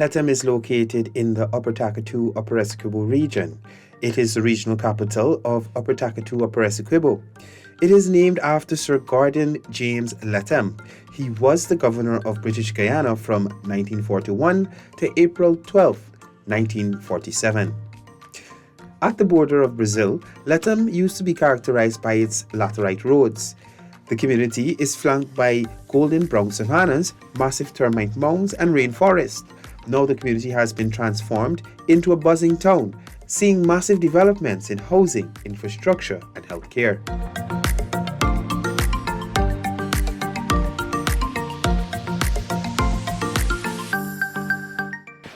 Lethem is located in the Upper Takatu Upper Essequibo region. It is the regional capital of Upper Takatu Upper Essequibo. It is named after Sir Gordon James Lethem. He was the governor of British Guyana from 1941 to April 12, 1947. At the border of Brazil, Lethem used to be characterized by its laterite roads. The community is flanked by golden brown savannas, massive termite mounds, and rainforest. Now the community has been transformed into a buzzing town, seeing massive developments in housing, infrastructure, and healthcare.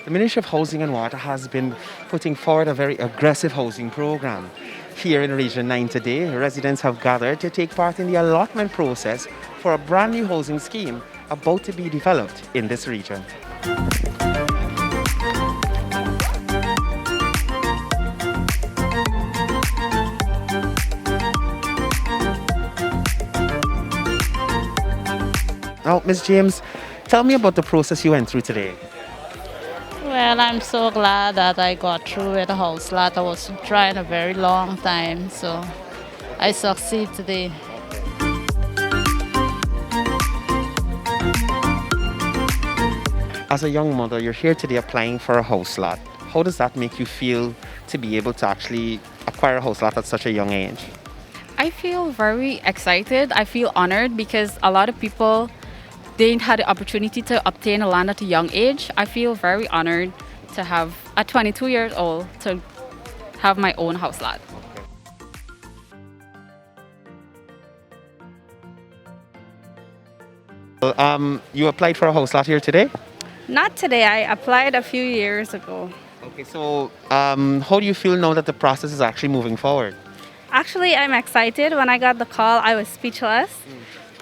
The Ministry of Housing and Water has been putting forward a very aggressive housing program. Here in Region 9 today, residents have gathered to take part in the allotment process for a brand new housing scheme about to be developed in this region. Now, Ms. James, tell me about the process you went through today. Well, I'm so glad that I got through with the house lot. I was trying a very long time, so I succeed today. As a young mother, you're here today applying for a house lot. How does that make you feel to be able to actually acquire a house lot at such a young age? I feel very excited. I feel honored because a lot of people didn't have the opportunity to obtain a land at a young age. I feel very honored to have, at 22 years old, to have my own house lot. Well, you applied for a house lot here today? Not today, I applied a few years ago. Okay, so how do you feel now that the process is actually moving forward? Actually, I'm excited. When I got the call, I was speechless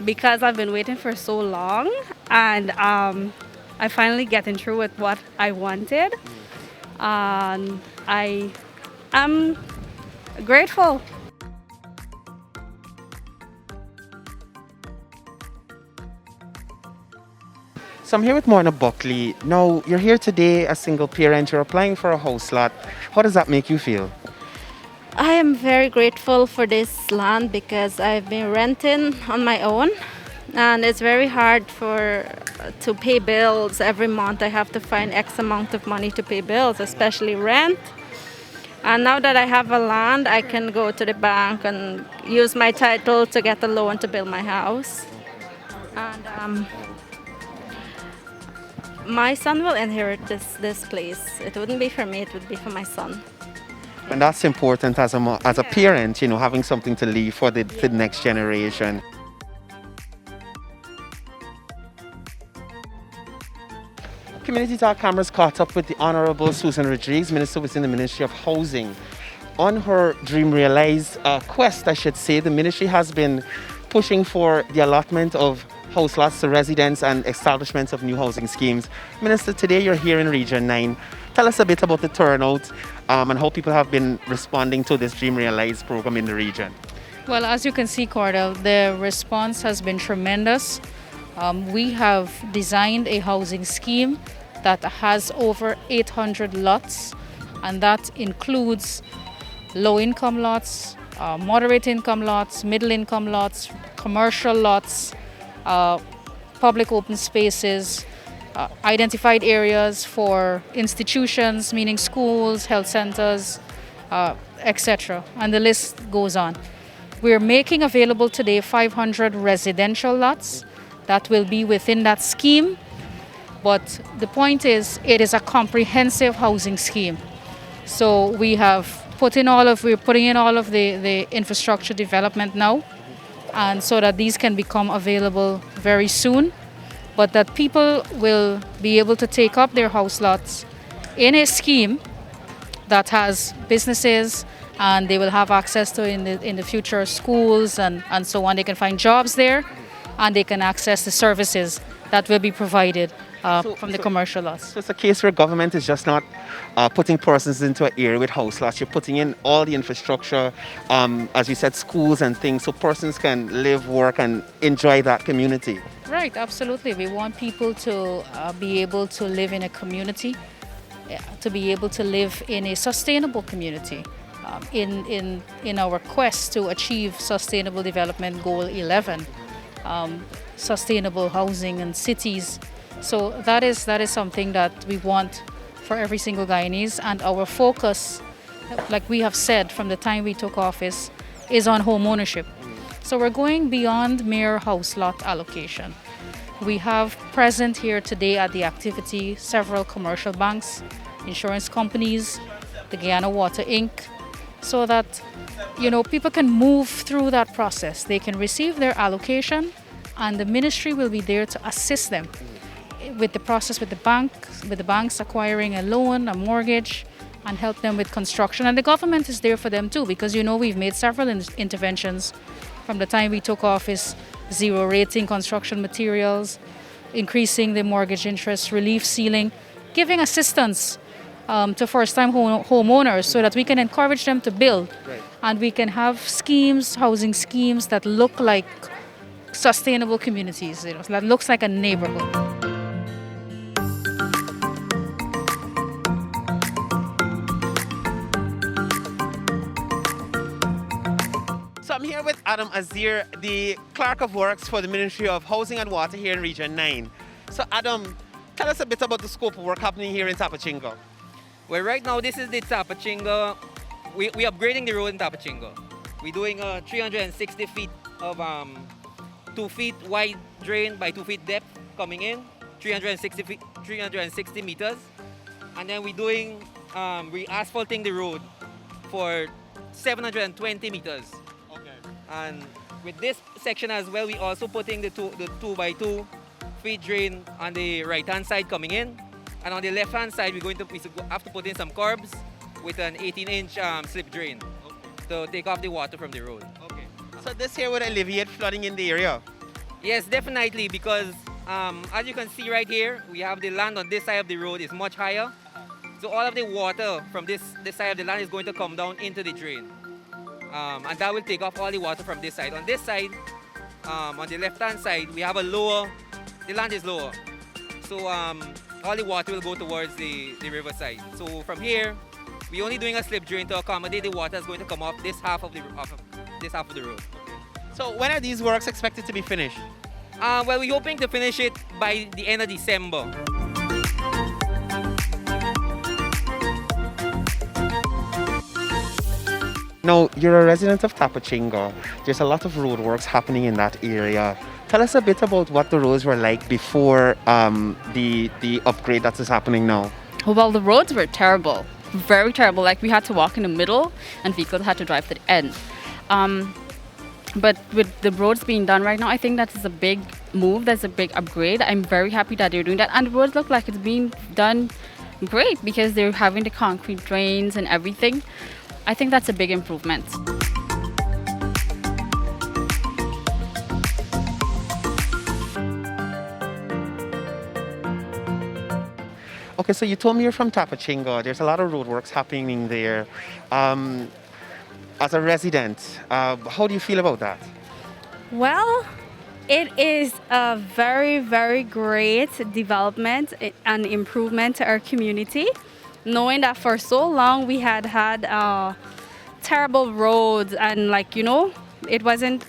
because I've been waiting for so long, and I finally getting through with what I wanted. I am grateful. So I'm here with Morna Buckley. Now, you're here today as single parent, you're applying for a house lot. How does that make you feel? I am very grateful for this land because I've been renting on my own, and it's very hard to pay bills every month. I have to find X amount of money to pay bills, especially rent. And now that I have a land, I can go to the bank and use my title to get a loan to build my house. And my son will inherit this place. It wouldn't be for me, it would be for my son. And that's important as a parent, you know, having something to leave for the next generation. Community Talk cameras caught up with the Honorable Susan Rodriguez, Minister within the Ministry of Housing. On her dream realized quest, I should say, the ministry has been pushing for the allotment of house lots to residents and establishments of new housing schemes. Minister, today you're here in Region 9. Tell us a bit about the turnout and how people have been responding to this Dream Realized program in the region. Well, as you can see, Cordell, the response has been tremendous. We have designed a housing scheme that has over 800 lots, and that includes low-income lots, moderate-income lots, middle-income lots, commercial lots, public open spaces, identified areas for institutions, meaning schools, health centers, etc. And the list goes on. We're making available today 500 residential lots that will be within that scheme. But the point is, it is a comprehensive housing scheme. So we're putting in all of the infrastructure development now, and so that these can become available very soon. But that people will be able to take up their house lots in a scheme that has businesses, and they will have access to in the future schools and so on. They can find jobs there, and they can access the services that will be provided from the commercial lots. So it's a case where government is just not putting persons into an area with house lots. You're putting in all the infrastructure, as you said, schools and things, so persons can live, work, and enjoy that community. Right, absolutely. We want people to be able to live in a community, to be able to live in a sustainable community. In our quest to achieve Sustainable Development Goal 11, sustainable housing and cities. So that is something that we want for every single Guyanese, and our focus, like we have said from the time we took office, is on home ownership. So we're going beyond mere house lot allocation. We have present here today at the activity several commercial banks, insurance companies, the Guyana Water Inc., so that people can move through that process. They can receive their allocation, and the ministry will be there to assist them with the process with the banks acquiring a loan, a mortgage, and help them with construction. And the government is there for them too, because we've made several interventions from the time we took office: zero rating construction materials, increasing the mortgage interest relief ceiling, giving assistance to first-time homeowners so that we can encourage them to build. Right. And we can have schemes, housing schemes that look like sustainable communities, that looks like a neighborhood. So I'm here with Adam Azir, the Clerk of Works for the Ministry of Housing and Water here in Region 9. So Adam, tell us a bit about the scope of work happening here in Tapachinga. Well, right now, this is the Tapachinga. We're upgrading the road in Tapachinga. We're doing 360 feet of 2 feet wide drain by 2 feet depth coming in, 360 meters. And then we're doing, we're asphalting the road for 720 meters. Okay. And with this section as well, we also putting the 2 by 2 feet drain on the right-hand side coming in. And on the left-hand side, we have to put in some curbs with an 18-inch slip drain to take off the water from the road. Okay. So this here would alleviate flooding in the area? Yes, definitely, because as you can see right here, we have the land on this side of the road is much higher. So all of the water from this side of the land is going to come down into the drain. And that will take off all the water from this side. On this side, on the left-hand side, we have the land is lower. So all the water will go towards the riverside. So from here, we're only doing a slip drain to accommodate the water that's going to come off this half of the road. So when are these works expected to be finished? Well, we're hoping to finish it by the end of December. Now, you're a resident of Tapachinga. There's a lot of road works happening in that area. Tell us a bit about what the roads were like before the upgrade that is happening now. Well, the roads were terrible, very terrible. Like, we had to walk in the middle and vehicles had to drive to the end. But with the roads being done right now, I think that is a big move. That's a big upgrade. I'm very happy that they're doing that. And the roads look like it's being done great because they're having the concrete drains and everything. I think that's a big improvement. Okay, so you told me you're from Tapachinga. There's a lot of roadworks happening there. As a resident, how do you feel about that? Well, it is a very, very great development and improvement to our community, knowing that for so long we had terrible roads and it wasn't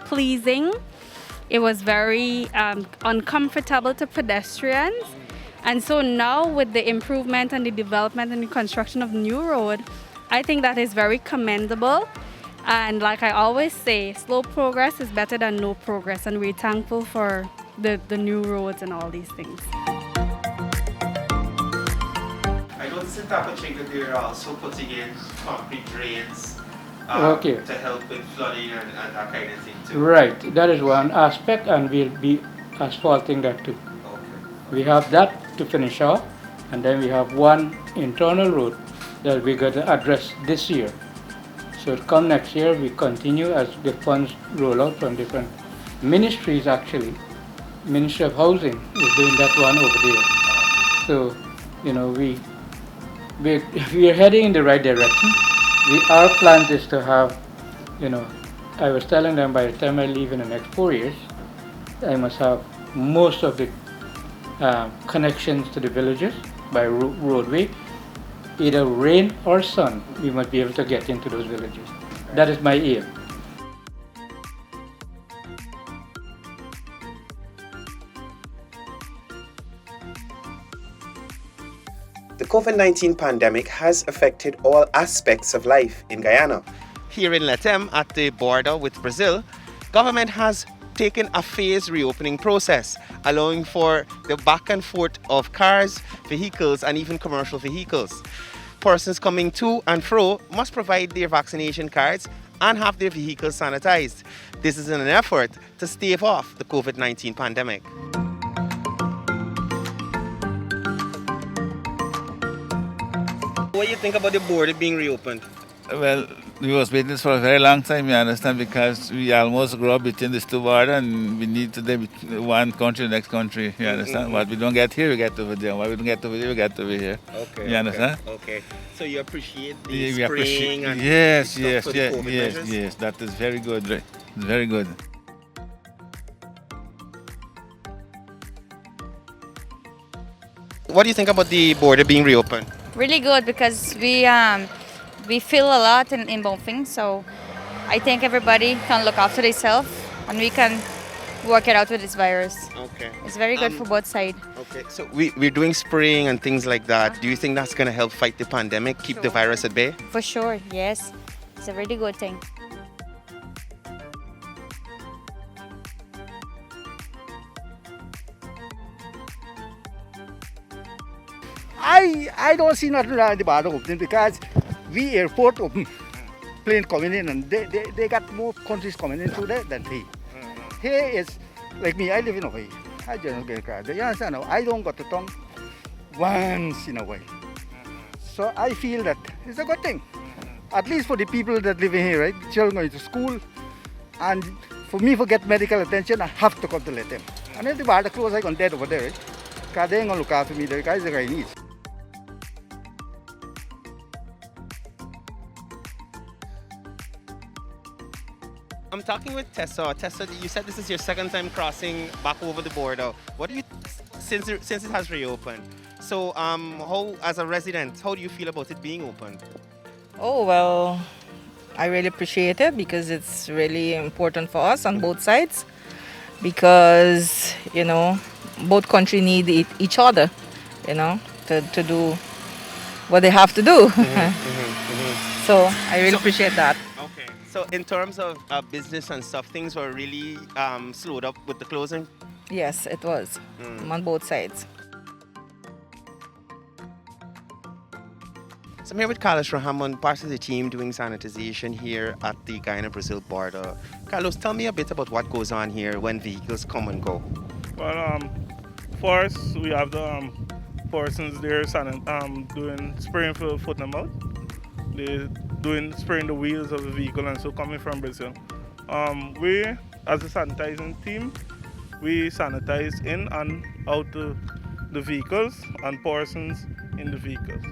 pleasing. It was very uncomfortable to pedestrians. And so now with the improvement and the development and the construction of new road, I think that is very commendable. And like I always say, slow progress is better than no progress. And we're thankful for the new roads and all these things. I noticed in Tapachinga they're also putting in concrete drains to help with flooding and that kind of thing too. Right, that is one aspect, and we'll be asphalting that too. Okay. We have that to finish off, and then we have one internal road that we're going to address this year. So come next year, we continue as the funds roll out from different ministries actually. Ministry of Housing is doing that one over there. So, you know, we are heading in the right direction. Our plan is to have, you know, I was telling them by the time I leave in the next 4 years, I must have most of the connections to the villages by roadway. Either rain or sun, we must be able to get into those villages. That is my aim. The COVID-19 pandemic has affected all aspects of life in Guyana. Here in Lethem, at the border with Brazil, government has taken a phased reopening process, allowing for the back and forth of cars, vehicles, and even commercial vehicles. Persons coming to and fro must provide their vaccination cards and have their vehicles sanitized. This is in an effort to stave off the COVID-19 pandemic. What do you think about the border being reopened? Well, we was waiting this for a very long time, you understand, because we almost grew up between these two borders and we need to live between one country and the next country, you understand? What we don't get here, we get over there. What we don't get over there, we get over here. Okay. You understand? Okay. So you appreciate the Yeah, we spraying appreciate. and Yes, stuff yes, for the yes, COVID yes, measures? yes. That is very good, right? Very good. What do you think about the border being reopened? Really good because we feel a lot in Bonfing, so I think everybody can look after themselves and we can work it out with this virus. Okay. It's very good for both sides. Okay. So we're doing spraying and things like that. Do you think that's going to help fight the pandemic, keep the virus at bay? For sure, yes. It's a really good thing. I don't see nothing wrong with the border opening because we airport open, plane coming in and they got more countries coming in through there than we. Here is like me, I live in Hawaii. I don't get a car. You understand? Now? I don't got to tongue once in a while. So I feel that it's a good thing. At least for the people that live in here, right? Children going to school. And for me, for get medical attention, I have to come to Lethem. And if the border closed, I can dead over there, right? Because they ain't going to look after me. The guys the guy needs. I'm talking with Tessa. Tessa, you said this is your second time crossing back over the border. What do you, since it has reopened? So, how, as a resident, how do you feel about it being open? Oh, well, I really appreciate it because it's really important for us on both sides because, you know, both countries need each other, you know, to do what they have to do. So I really appreciate that. Okay. So in terms of business and stuff, things were really slowed up with the closing? Yes, it was on both sides. So I'm here with Carlos Rahamon, part of the team doing sanitization here at the Guyana-Brazil border. Carlos, tell me a bit about what goes on here when vehicles come and go. Well, first we have the persons there doing spraying for foot and mouth. They're spraying the wheels of the vehicle and so coming from Brazil. We, as a sanitizing team, we sanitize in and out the vehicles and persons in the vehicles.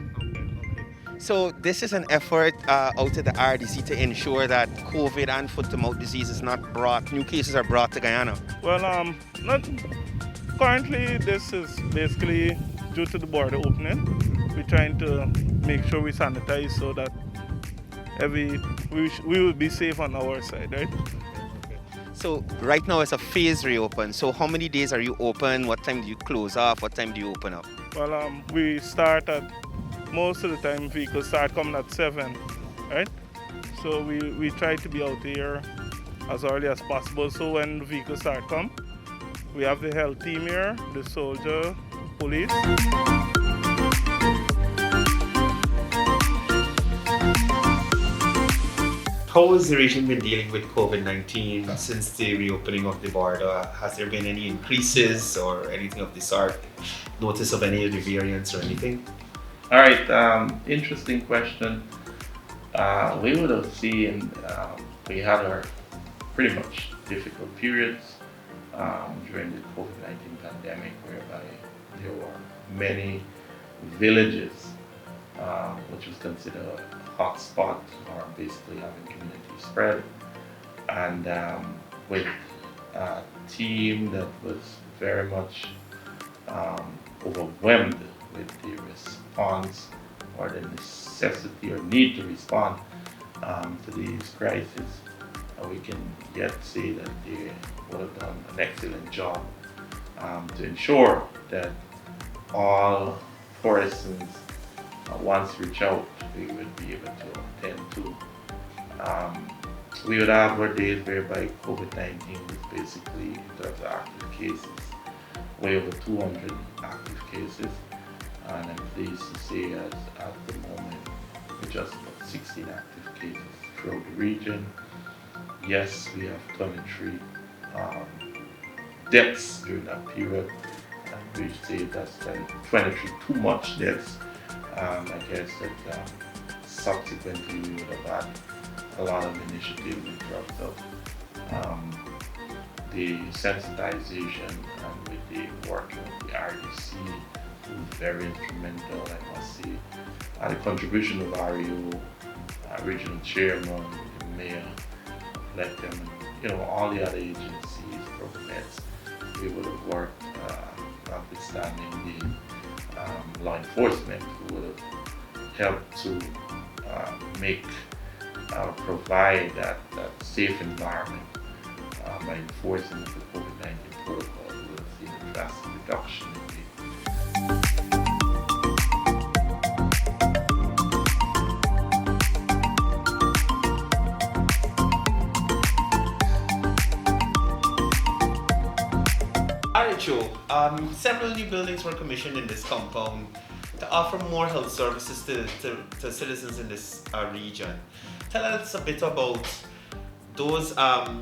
So this is an effort out of the RDC to ensure that COVID and foot-to-mouth disease is not brought, new cases are brought to Guyana? Well, not currently. This is basically due to the border opening. We're trying to make sure we sanitize so that we will be safe on our side, right? So right now it's a phase reopen. So how many days are you open? What time do you close off? What time do you open up? Well, we start at, most of the time vehicles start coming at 7, right? So we try to be out here as early as possible. So when the vehicles start come, we have the health team here, the soldier, police. How has the region been dealing with COVID-19 since the reopening of the border? Has there been any increases or anything of the sort? Notice of any of the variants or anything? All right, interesting question. We would have seen we had our pretty much difficult periods during the COVID-19 pandemic, whereby there were many villages, which was considered a hotspot or basically having community spread. And with a team that was very much overwhelmed with the response or the necessity or need to respond to these crises, we can yet say that they would have done an excellent job to ensure that all persons, once reach out, we would be able to attend to. We would have our days whereby COVID-19 was basically, in terms of active cases, way over 200 active cases. And I'm pleased to say at the moment, we're just about 16 active cases throughout the region. Yes, we have 23 deaths during that period. And we say that's 23 too much deaths. I guess that subsequently we would have had a lot of initiative in terms of the sensitization and with the work of the RDC, who was very instrumental, I must say. The contribution of REO, regional chairman, the mayor, Lethem, and all the other agencies, governments, we would have worked, notwithstanding the law enforcement, who would have helped to provide that safe environment by enforcing the COVID-19 protocol. We would have seen a drastic reduction in several new buildings were commissioned in this compound to offer more health services to citizens in this region. Tell us a bit about those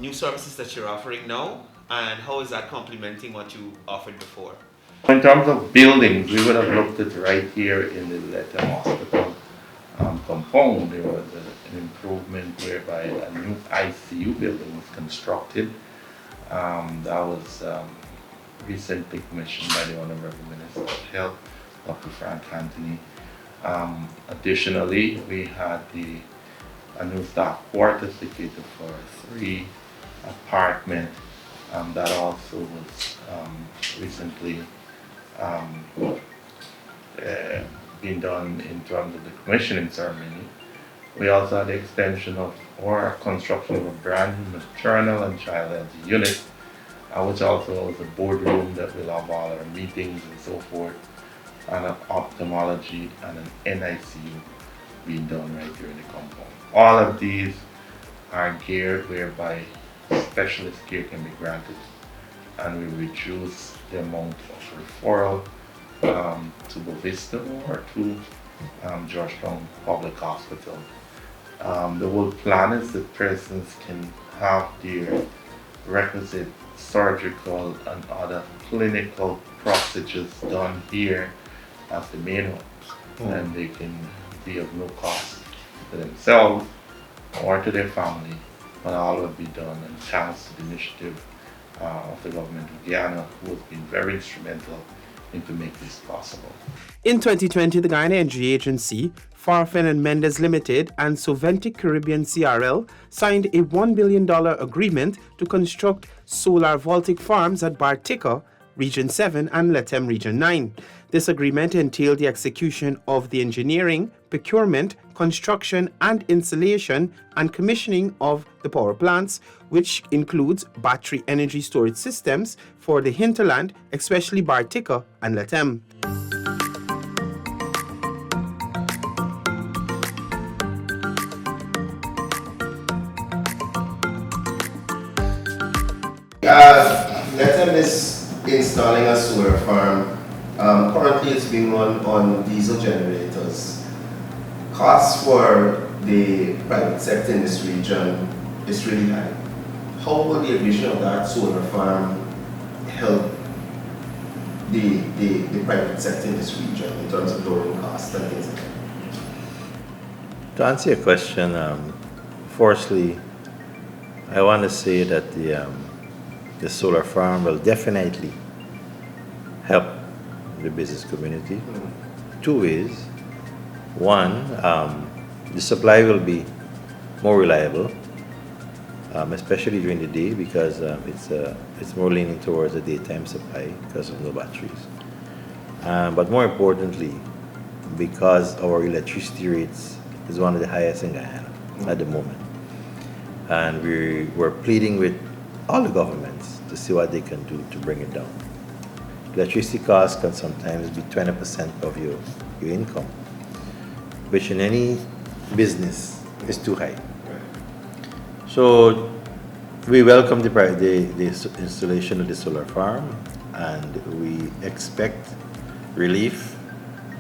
new services that you're offering now, and how is that complementing what you offered before? In terms of buildings, we would have looked at right here in the Lethem Hospital compound. There was an improvement whereby a new ICU building was constructed. That was recently commissioned by the Honorable Minister of Health, Dr. Frank Anthony. Additionally, we had a new staff quarters located for 3 apartments. That also was recently been done in terms of the commissioning ceremony. We also had the extension of or construction of a brand new maternal and child health unit, which also has a boardroom that will have all our meetings and so forth, and an ophthalmology and an NICU being done right here in the compound. All of these are geared whereby specialist care can be granted, and we reduce the amount of referral to Bovista or to Georgetown Public Hospital. The whole plan is that persons can have their requisite surgical and other clinical procedures done here as the main one, and they can be of no cost to themselves or to their family, and all will be done and thanks to the initiative of the government of Guyana, who has been very instrumental in to make this possible. In 2020, the Guyana Energy Agency, Farfen and Mendes Limited, and Soventic Caribbean CRL signed a $1 billion agreement to construct solar voltaic farms at Bartica, Region 7, and Lethem, Region 9. This agreement entailed the execution of the engineering, procurement, construction, and installation and commissioning of the power plants, which includes battery energy storage systems for the hinterland, especially Bartica and Lethem. Lethem is installing a solar farm. Currently it's being run on diesel generators. Costs for the private sector in this region is really high. How will the addition of that solar farm help the private sector in this region in terms of lowering costs and things like that? To answer your question, firstly, I want to say that the solar farm will definitely help the business community. Two ways. One, the supply will be more reliable, especially during the day, because it's more leaning towards the daytime supply because of no batteries. But more importantly, because our electricity rates is one of the highest in Guyana at the moment. And we're pleading with all the governments to see what they can do to bring it down. Electricity costs can sometimes be 20% of your income, which in any business is too high. So we welcome the installation of the solar farm, and we expect relief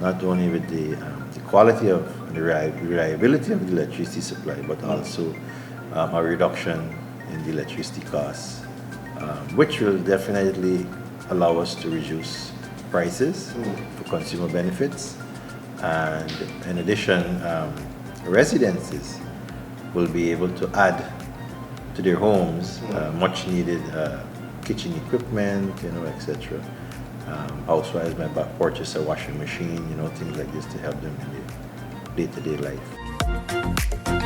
not only with the quality of the reliability of the electricity supply, but also a reduction in the electricity costs, which will definitely allow us to reduce prices for consumer benefits. And in addition, residences will be able to add to their homes much needed kitchen equipment, etc. Housewives might purchase a washing machine, things like this to help them in their day-to-day life.